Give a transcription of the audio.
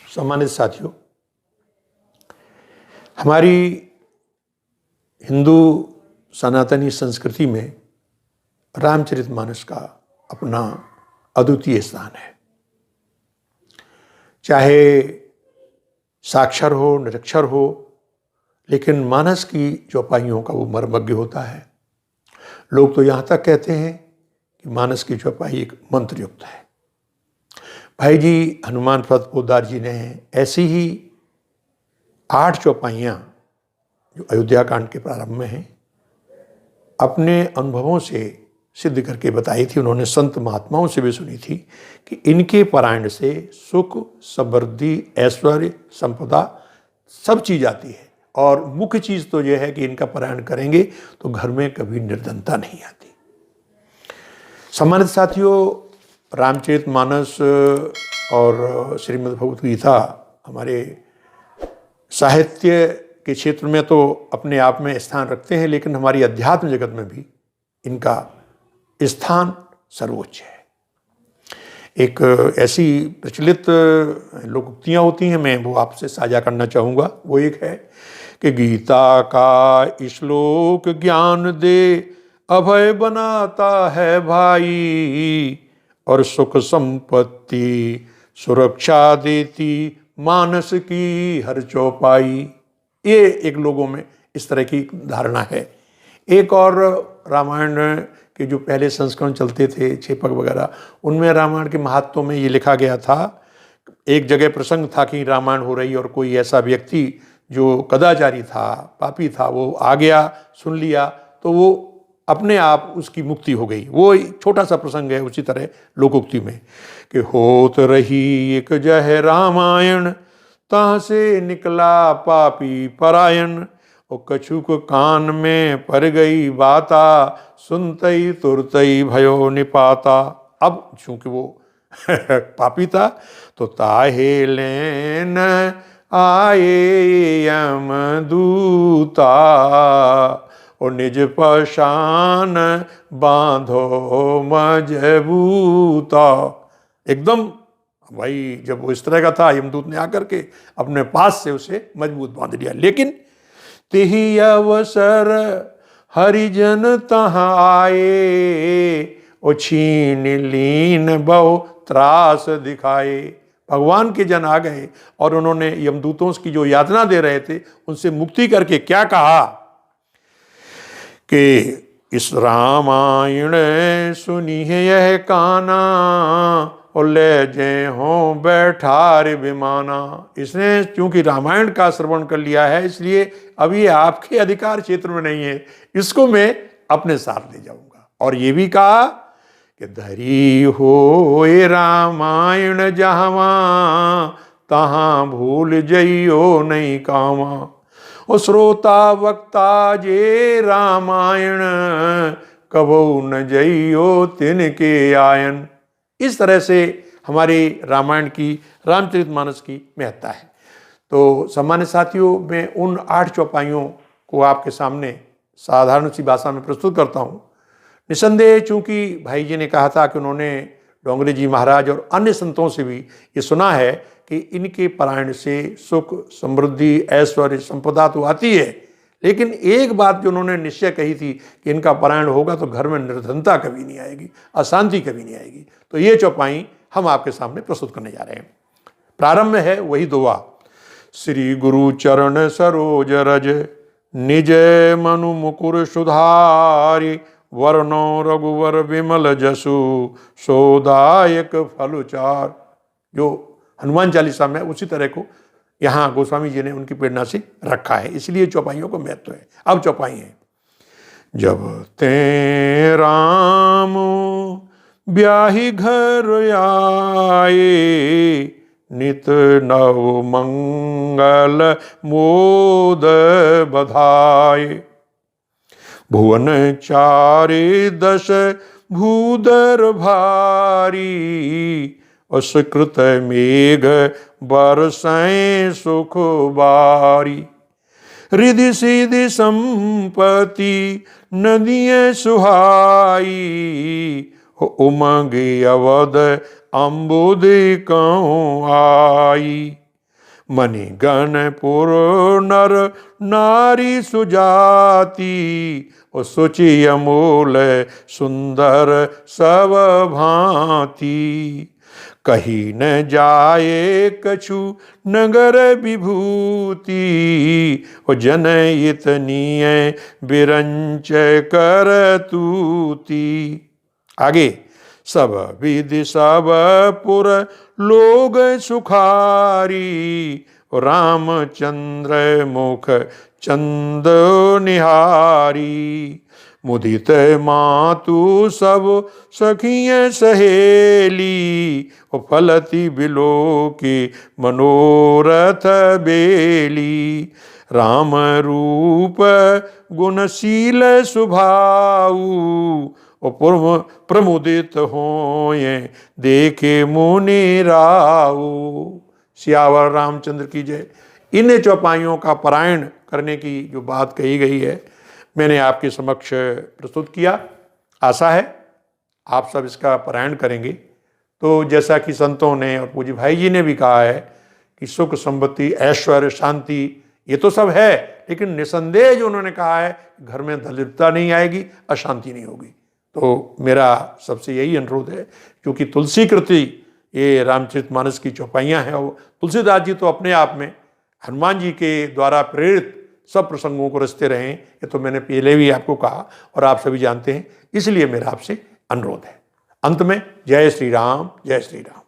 सम्मानित साथियों, हमारी हिंदू सनातनी संस्कृति में रामचरितमानस का अपना अद्वितीय स्थान है। चाहे साक्षर हो, निरक्षर हो, लेकिन मानस की चौपाइयों का वो मर्मज्ञ होता है। लोग तो यहाँ तक कहते हैं कि मानस की चौपाई एक मंत्र युक्त है। भाई जी हनुमान प्रसाद पोद्दार जी ने ऐसी ही 8 चौपाइयाँ जो अयोध्या कांड के प्रारंभ में हैं, अपने अनुभवों से सिद्ध करके बताई थी। उन्होंने संत महात्माओं से भी सुनी थी कि इनके पारायण से सुख, समृद्धि, ऐश्वर्य, संपदा सब चीज़ आती है। और मुख्य चीज़ तो यह है कि इनका पारायण करेंगे तो घर में कभी निर्धनता नहीं आती। सम्मानित साथियों, रामचरितमानस और श्रीमद् भगवत गीता हमारे साहित्य के क्षेत्र में तो अपने आप में स्थान रखते हैं, लेकिन हमारी अध्यात्म जगत में भी इनका स्थान सर्वोच्च है। एक ऐसी प्रचलित लोकोक्तियाँ होती हैं, मैं वो आपसे साझा करना चाहूँगा। वो एक है कि गीता का श्लोक ज्ञान दे, अभय बनाता है भाई, और सुख संपत्ति सुरक्षा देती मानस की हर चौपाई। ये एक लोगों में इस तरह की धारणा है। एक और रामायण के जो पहले संस्करण चलते थे, छेपक वगैरह, उनमें रामायण के महात्म्यों में ये लिखा गया था। एक जगह प्रसंग था कि रामायण हो रही और कोई ऐसा व्यक्ति जो कदाचारी था, पापी था, वो आ गया, सुन लिया, तो वो अपने आप उसकी मुक्ति हो गई। वो छोटा सा प्रसंग है। उसी तरह लोकोक्ति में कि होत रही एक जय रामायण, तहाँ से निकला पापी परायण, और कछुक कान में पड़ गई बाता, सुनतई तुरतई भयो निपाता। अब चूंकि वो पापी था तो ताहे लेन आए यमदूता, और निज पशान बांधो मजबूता। एकदम भाई जब वो इस तरह का था, यमदूत ने आकर के अपने पास से उसे मजबूत बांध लिया। लेकिन तिहि अवसर हरिजन तहाँ आए, और छीन लीन बहु त्रास दिखाए। भगवान के जन आ गए और उन्होंने यमदूतों की जो यातना दे रहे थे उनसे मुक्ति करके क्या कहा कि इस रामायण सुनी है यह काना, और ले जे हो बैठार विमाना। इसने चूंकि रामायण का श्रवण कर लिया है, इसलिए अब ये आपके अधिकार क्षेत्र में नहीं है, इसको मैं अपने साथ ले जाऊंगा। और ये भी कहा कि धरी हो ये रामायण जहां, तहां भूल जइयो नहीं कामा, और श्रोता वक्ता जे रामायण, कबो न जइयो तिनके आयन। इस तरह से हमारी रामायण की, रामचरितमानस की महत्ता है। तो सम्मानित साथियों, मैं उन 8 चौपाइयों को आपके सामने साधारण सी भाषा में प्रस्तुत करता हूँ। निसंदेह चूँकि भाई जी ने कहा था कि उन्होंने डोंगरे जी महाराज और अन्य संतों से भी ये सुना है कि इनके पारायण से सुख, समृद्धि, ऐश्वर्य, संपदा तो आती है, लेकिन एक बात जो उन्होंने निश्चय कही थी कि इनका पारायण होगा तो घर में निर्धनता कभी नहीं आएगी, अशांति कभी नहीं आएगी। तो ये चौपाई हम आपके सामने प्रस्तुत करने जा रहे हैं। प्रारंभ में है वही दुआ, श्री गुरु चरण सरोज रज, निज मनु मुकुर सुधारी, वर्णो रघुवर विमल जसु, सोदायक फलचार। जो हनुमान चालीसा में उसी तरह को यहाँ गोस्वामी जी ने उनकी प्रेरणा से रखा है, इसलिए चौपाइयों को महत्व है। अब चौपाई है, जब ते राम ब्याही घर आए, नित नव मंगल मोद बधाए, भुवन चारे दश भूदर भारी, असकृत मेघ बरसैं सुख बारी, रिधि सिधि संपत्ति नदियाँ सुहाई, उमंग अवध अम्बुद कहूँ आई, मणि गण पुर नर नारी सुजाति, ओ सुचि अमूल सुंदर सब भांति। कही न जाए कछु नगर विभूति, ओ जन इतनीय बिरंच कर तूती। आगे, सब विधि सब पुर लोग सुखारी, रामचंद्र मुख चंद निहारी। मुदित मातु सब सखिय सहेली, ओ फलती बिलो की मनोरथ बेली। राम रूप गुणशील सुभाऊ, ओ प्रमुदित होए देखे मुनि राऊ। सियावर रामचंद्र की जय। इन चौपाइयों का पारायण करने की जो बात कही गई है, मैंने आपके समक्ष प्रस्तुत किया। आशा है आप सब इसका पारायण करेंगे। तो जैसा कि संतों ने और पूज्य भाई जी ने भी कहा है कि सुख संपत्ति ऐश्वर्य शांति ये तो सब है, लेकिन निसंदेह जो उन्होंने कहा है घर में दरिद्रता नहीं आएगी, अशांति नहीं होगी। तो मेरा सबसे यही अनुरोध है, क्योंकि तुलसी कृति ये रामचरितमानस की चौपाइयाँ हैं, और तुलसीदास जी तो अपने आप में हनुमान जी के द्वारा प्रेरित सब प्रसंगों को रचते रहे। ये तो मैंने पहले भी आपको कहा और आप सभी जानते हैं, इसलिए मेरा आपसे अनुरोध है। अंत में जय श्री राम, जय श्री राम।